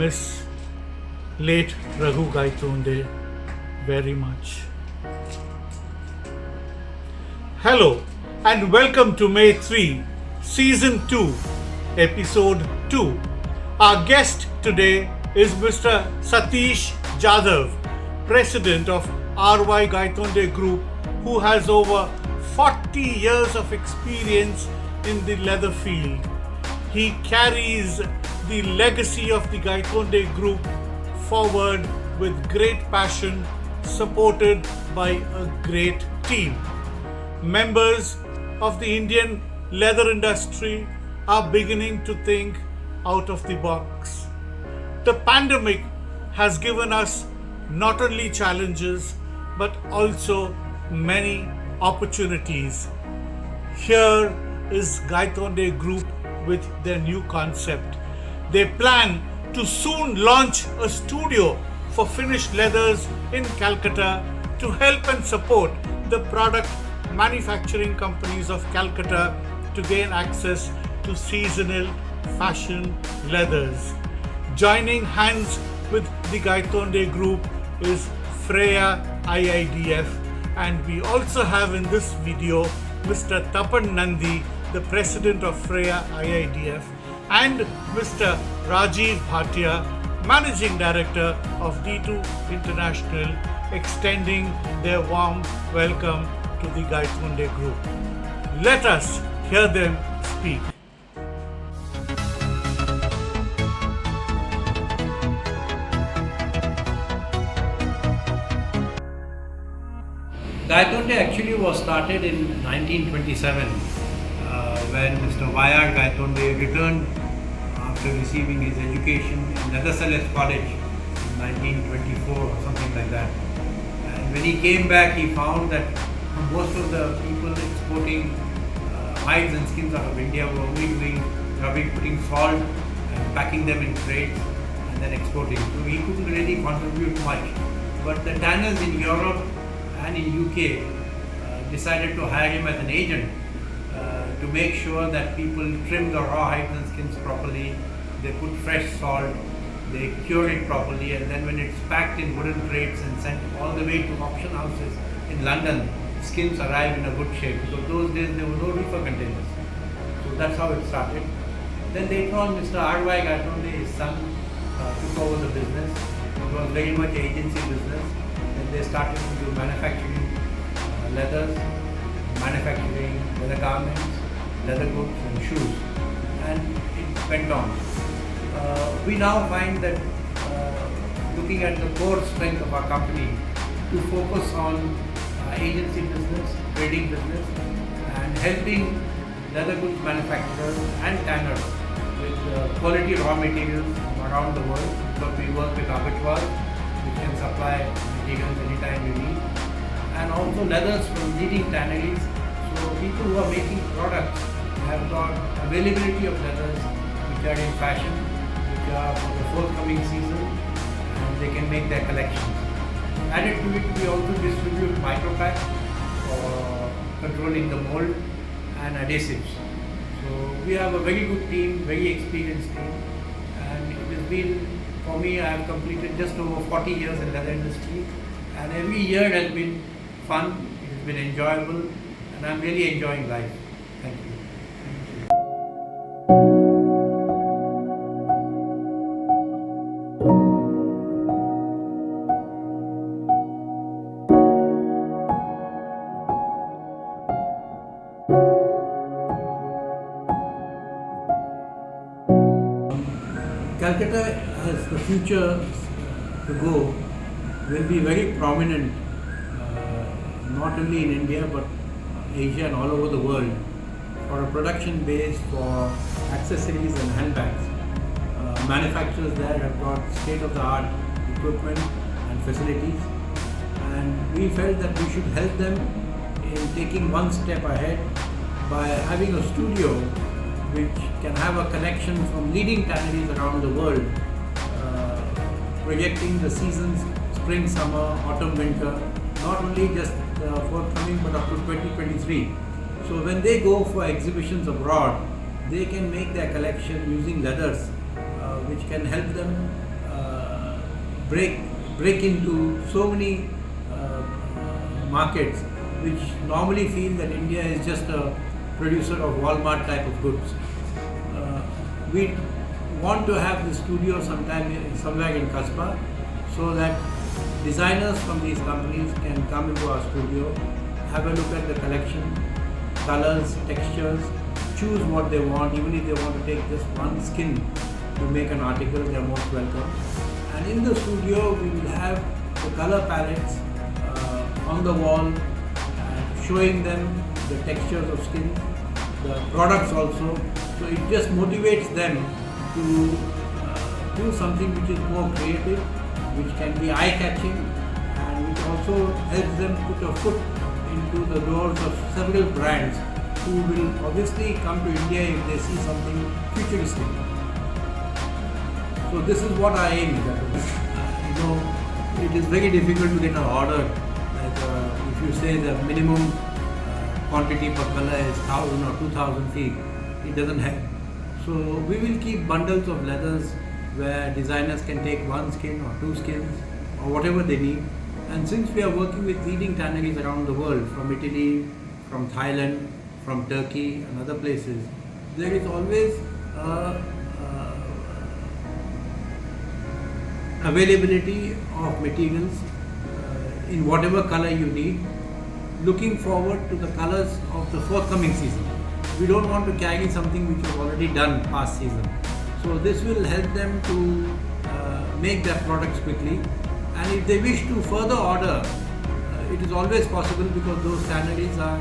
miss late Raghu Gaitonde very much. Hello and welcome to MAYTHREE Season 2, Episode 2. Our guest today is Mr. SATEESH Jadhav, President of RY Gaitonde Group, who has over 40 years of experience in the leather field. He carries the legacy of the Gaitonde Group forward with great passion, supported by a great team. Members of the Indian leather industry are beginning to think out of the box. The pandemic has given us not only challenges but also many opportunities. Here is Gaitonde Group with their new concept. They plan to soon launch a studio for finished leathers in Calcutta to help and support the product manufacturing companies of Calcutta to gain access to seasonal fashion leathers. Joining hands with the Gaitonde Group is Freya IIDF, and we also have in this video Mr. Tapan Nandi, the President of Freya IIDF, and Mr. Rajiv Bhatia, Managing Director of D2 International, extending their warm welcome to the Gaitonde Group. Let us hear them speak. Gaitonde actually was started in 1927 when Mr. Y.R. Gaitonde returned after receiving his education in Netherlands College in 1924 or something like that. And when he came back, he found that most of the people exporting hides and skins out of India were only putting salt and packing them in crates and then exporting. So he couldn't really contribute much. But the tanners in Europe and in UK decided to hire him as an agent to make sure that people trim the raw hides and skins properly, they put fresh salt, they cure it properly, and then when it's packed in wooden crates and sent all the way to auction houses in London, skins arrive in a good shape, because those days there were no reefer containers. So that's how it started. Then later on, Mr. R.Y. Gaitonde, his son, took over the business. It was very much agency business. Then they started to do manufacturing leathers, manufacturing leather garments, leather goods and shoes, and it went on. We now find that looking at the core strength of our company, to focus on agency business, trading business, and helping leather goods manufacturers and tanners with quality raw materials from around the world, because we work with arbitrage, which can supply materials anytime you need, and also leathers from leading tanneries. So people who are making products have got availability of leathers which are in fashion, which are for the forthcoming season, and they can make their collections. Added to it, we also distribute micropack for controlling the mold and adhesives. So we have a very good team, very experienced team, and it has been, for me, I have completed just over 40 years in leather industry, and every year has been fun, it has been enjoyable, and I am really enjoying life. Thank you. Calcutta has the future to go, will be very prominent, not only in India but Asia and all over the world, for a production base for accessories and handbags. Manufacturers there have got state-of-the-art equipment and facilities, and we felt that we should help them in taking one step ahead by having a studio which can have a connection from leading tanneries around the world, projecting the seasons spring, summer, autumn, winter, not only just forthcoming but up to 2023. So when they go for exhibitions abroad, they can make their collection using leathers, which can help them break into so many markets which normally feel that India is just a producer of Walmart type of goods. We want to have the studio somewhere in Kasbah, so that designers from these companies can come into our studio, have a look at the collection, colors, textures, choose what they want. Even if they want to take just one skin to make an article, they are most welcome. And in the studio we will have the color palettes on the wall, showing them the textures of skin, the products also. So it just motivates them to do something which is more creative, which can be eye-catching, and which also helps them put a foot into the doors of several brands who will obviously come to India if they see something futuristic. So this is what I aim at. It is very difficult to get an order. Like if you say the minimum quantity per color is 1,000 or 2,000 feet, it doesn't help. So we will keep bundles of leathers where designers can take one skin or two skins or whatever they need. And since we are working with leading tanneries around the world, from Italy, from Thailand, from Turkey and other places, there is always availability of materials in whatever color you need, looking forward to the colors of the forthcoming season. We don't want to carry something which was already done past season. So this will help them to make their products quickly. And if they wish to further order, it is always possible, because those tanneries are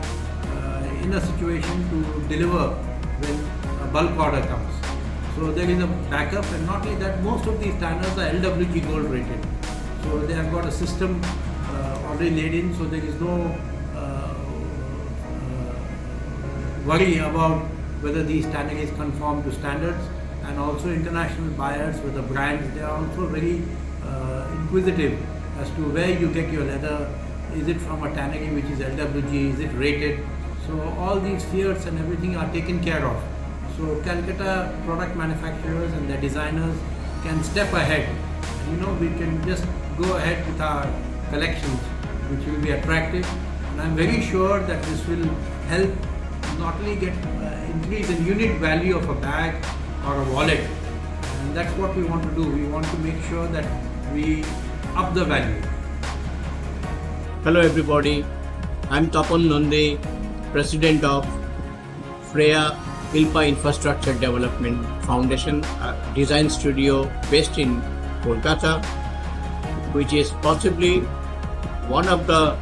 in a situation to deliver when a bulk order comes. So there is a backup, and not only that, most of these tanners are LWG gold rated. So they have got a system already laid in, so there is no worry about whether these tanneries conform to standards. And also international buyers with the brands, they are also very inquisitive as to where you get your leather. Is it from a tannery which is LWG? Is it rated? So all these fears and everything are taken care of. So Calcutta product manufacturers and their designers can step ahead. We can just go ahead with our collections, which will be attractive. And I'm very sure that this will help not only get increase in unit value of a bag or a wallet, and that's what we want to do. We want to make sure that we up the value. Hello everybody, I'm Tapan Nande, President of Freya ILPA Infrastructure Development Foundation, a design studio based in Kolkata, which is possibly one of the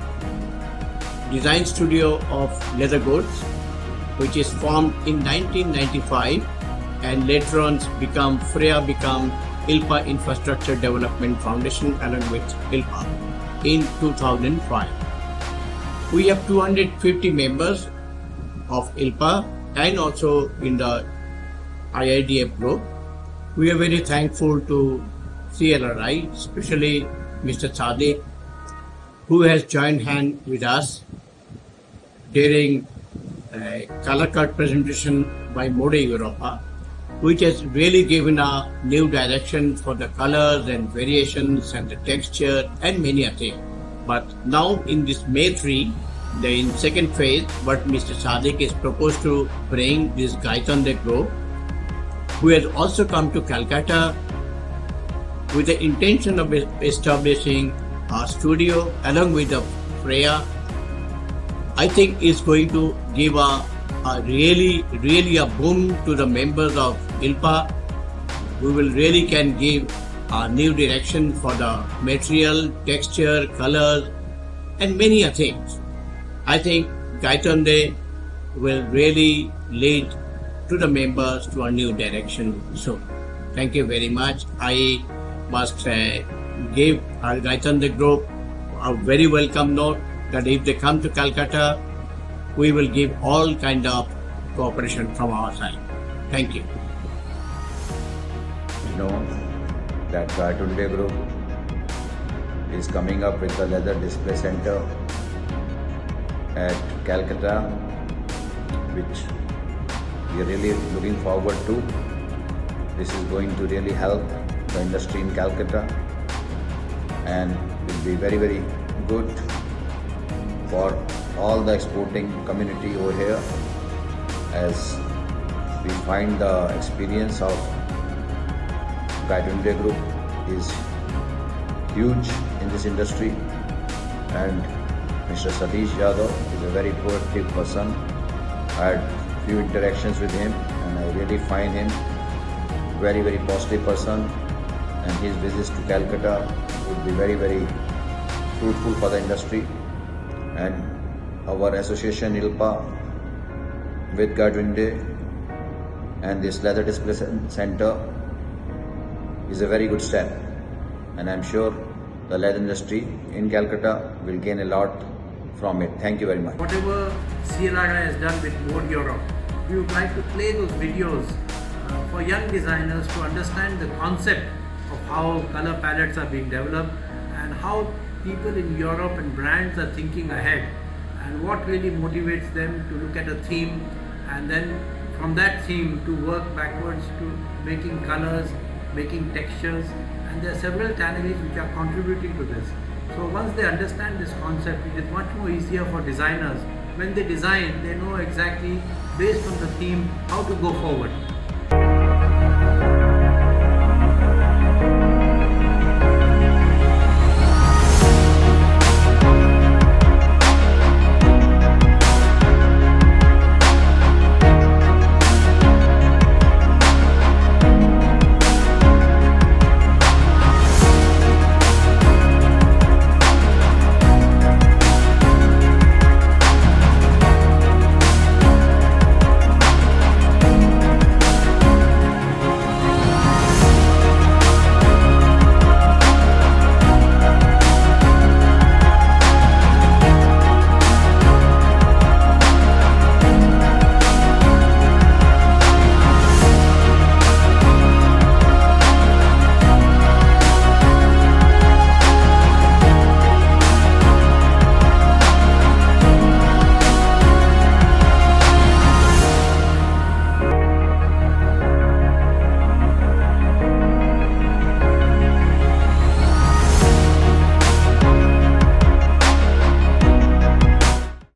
design studio of leather goods, which is formed in 1995 and later on Freya become ILPA Infrastructure Development Foundation along with ILPA in 2005. We have 250 members of ILPA and also in the IIDF group. We are very thankful to CLRI, especially Mr Jadhav, who has joined hand with us during a color card presentation by Mode Europa, which has really given a new direction for the colors and variations and the texture and many other things. But now in this MAYTHREE, in second phase, what Mr Jadhav is proposed to bring this Gaitonde Group, who has also come to Calcutta with the intention of establishing a studio along with the Freya. I think is going to give a really a boom to the members of ILPA. We will really can give a new direction for the material, texture, colors and many other things. I think Gaitonde will really lead to the members to a new direction soon. Thank you very much. I must give our Gaitonde Group a very welcome note that if they come to Calcutta, we will give all kind of cooperation from our side. Thank you. You know that Gaitonde Group is coming up with the leather display center at Calcutta, which we are really looking forward to. This is going to really help the industry in Calcutta. and will be very, very good for all the exporting community over here, as we find the experience of Gaitonde Group is huge in this industry, and Mr. SATEEsh Jadhav is a very proactive person. I had few interactions with him and I really find him very, very positive person, and his visits to Calcutta would be very, very fruitful for the industry. And our association ILPA with Gaitonde and this leather display center is a very good step, and I'm sure the leather industry in Calcutta will gain a lot from it. Thank you very much. Whatever CLRI has done with Mode Europe, we would like to play those videos for young designers to understand the concept of how color palettes are being developed and how people in Europe and brands are thinking ahead, and what really motivates them to look at a theme and then from that theme to work backwards to making colors, making textures, and there are several tanneries which are contributing to this. So once they understand this concept, it is much more easier for designers. When they design, they know exactly based on the theme how to go forward.